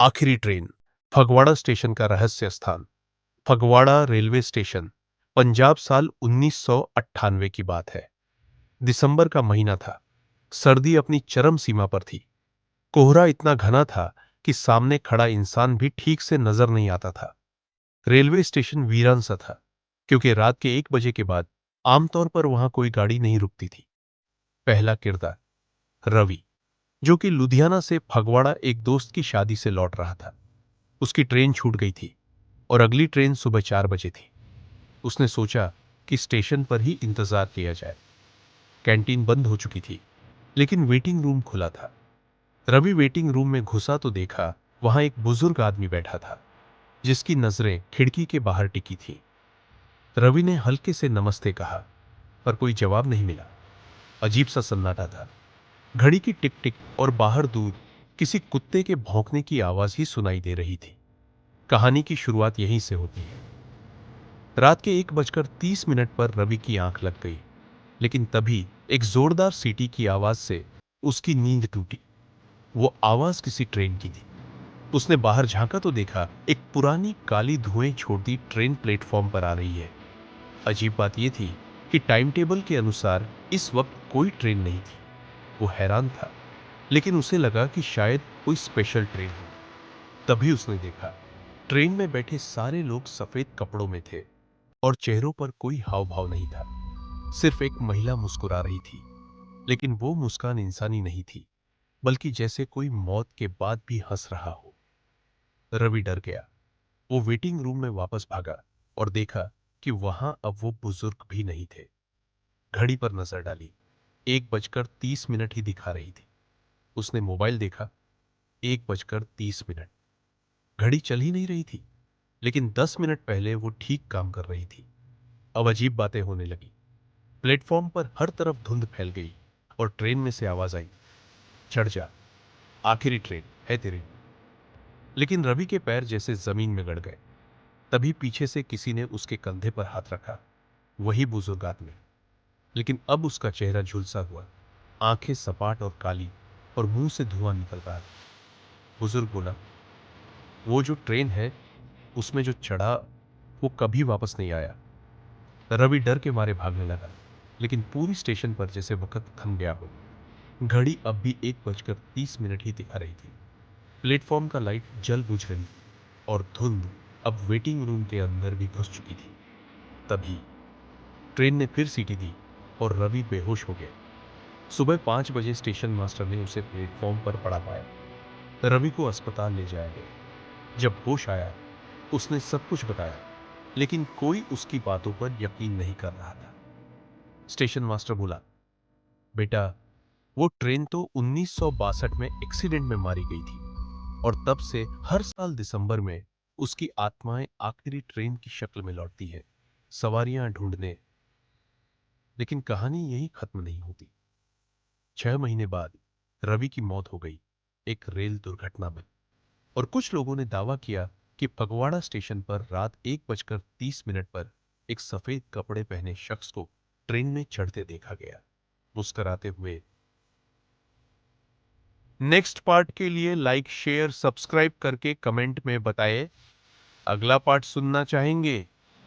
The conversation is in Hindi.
आखिरी ट्रेन। फगवाड़ा स्टेशन का रहस्य स्थान। Phagwara railway station. पंजाब। साल 1998 की बात है। दिसंबर का महीना था। सर्दी अपनी चरम सीमा पर थी। कोहरा इतना घना था कि सामने खड़ा इंसान भी ठीक से नजर नहीं आता था। रेलवे स्टेशन वीरान सा था, क्योंकि रात के 1 बजे के बाद आमतौर पर वहां कोई गाड़ी नहीं रुकती थी। पहला किरदार रवि, जो कि लुधियाना से फगवाड़ा एक दोस्त की शादी से लौट रहा था। उसकी ट्रेन छूट गई थी और अगली ट्रेन सुबह 4 बजे थी। उसने सोचा कि स्टेशन पर ही इंतजार किया जाए। कैंटीन बंद हो चुकी थी, लेकिन वेटिंग रूम खुला था। रवि वेटिंग रूम में घुसा तो देखा वहां एक बुजुर्ग आदमी बैठा था, जिसकी नजरें खिड़की के बाहर टिकी थी। रवि ने हल्के से नमस्ते कहा, पर कोई जवाब नहीं मिला। अजीब सा सन्नाटा था। घड़ी की टिक टिक और बाहर दूर किसी कुत्ते के भौंकने की आवाज ही सुनाई दे रही थी। कहानी की शुरुआत यहीं से होती है। रात के 1:30 पर रवि की आंख लग गई, लेकिन तभी एक जोरदार सीटी की आवाज से उसकी नींद टूटी। वो आवाज किसी ट्रेन की थी। उसने बाहर झांका तो देखा एक पुरानी काली धुएं छोड़ती ट्रेन प्लेटफॉर्म पर आ रही है। अजीब बात यह थी कि टाइम टेबल के अनुसार इस वक्त कोई ट्रेन नहीं थी। वो हैरान था, लेकिन उसे लगा कि शायद कोई स्पेशल ट्रेन हो। तभी उसने देखा ट्रेन में बैठे सारे लोग सफेद कपड़ों में थे और चेहरों पर कोई हाव भाव नहीं था। सिर्फ एक महिला मुस्कुरा रही थी, लेकिन वो मुस्कान इंसानी नहीं थी, बल्कि जैसे कोई मौत के बाद भी हंस रहा हो। रवि डर गया। वो वेटिंग रूम में वापस भागा और देखा कि वहां अब वो बुजुर्ग भी नहीं थे। घड़ी पर नजर डाली। 1:30 ही दिखा रही थी। उसने मोबाइल देखा। 1:30। घड़ी चल ही नहीं रही थी, लेकिन 10 मिनट पहले वो ठीक काम कर रही थी। अब अजीब बातें होने लगी। प्लेटफॉर्म पर हर तरफ धुंध फैल गई और ट्रेन में से आवाज आई, चढ़ जा, आखिरी ट्रेन है तेरी। लेकिन रवि के पैर जैसे जमीन में गड़ गए। तभी पीछे से किसी ने उसके कंधे पर हाथ रखा। वही बुजुर्ग आदमी, लेकिन अब उसका चेहरा झुलसा हुआ, आंखें सपाट और काली, और मुंह से धुआं निकल रहा था। बुजुर्ग बोला, वो जो ट्रेन है उसमें जो चढ़ा वो कभी वापस नहीं आया। रवि डर के मारे भागने लगा, लेकिन पूरी स्टेशन पर जैसे वक्त थम गया हो। घड़ी अब भी 1:30 ही दिखा रही थी। प्लेटफॉर्म का लाइट जल बुझ रही और धुंध अब वेटिंग रूम के अंदर भी घुस चुकी थी। तभी ट्रेन ने फिर सीटी दी और रवि बेहोश हो गया। सुबह 5 बजे स्टेशन मास्टर ने उसे प्लेटफॉर्म पर पड़ा पाया। रवि को अस्पताल ले जाया गया। जब होश आया, उसने सब कुछ बताया, लेकिन कोई उसकी बातों पर यकीन नहीं कर रहा था। स्टेशन मास्टर बोला, बेटा, वो ट्रेन तो 1962 में एक्सीडेंट में मारी गई थी, और तब से हर साल दिसंबर में उसकी आत्माएं आखिरी ट्रेन की शक्ल में लौटती है, सवारियां ढूंढने। लेकिन कहानी यही खत्म नहीं होती। 6 महीने बाद रवि की मौत हो गई, एक रेल दुर्घटना में। और कुछ लोगों ने दावा किया कि फगवाड़ा स्टेशन पर रात 1:30 पर एक सफेद कपड़े पहने शख्स को ट्रेन में चढ़ते देखा गया, मुस्कुराते हुए। नेक्स्ट पार्ट के लिए लाइक शेयर सब्सक्राइब करके कमेंट में बताएं। अगला पार्ट सुनना चाहेंगे?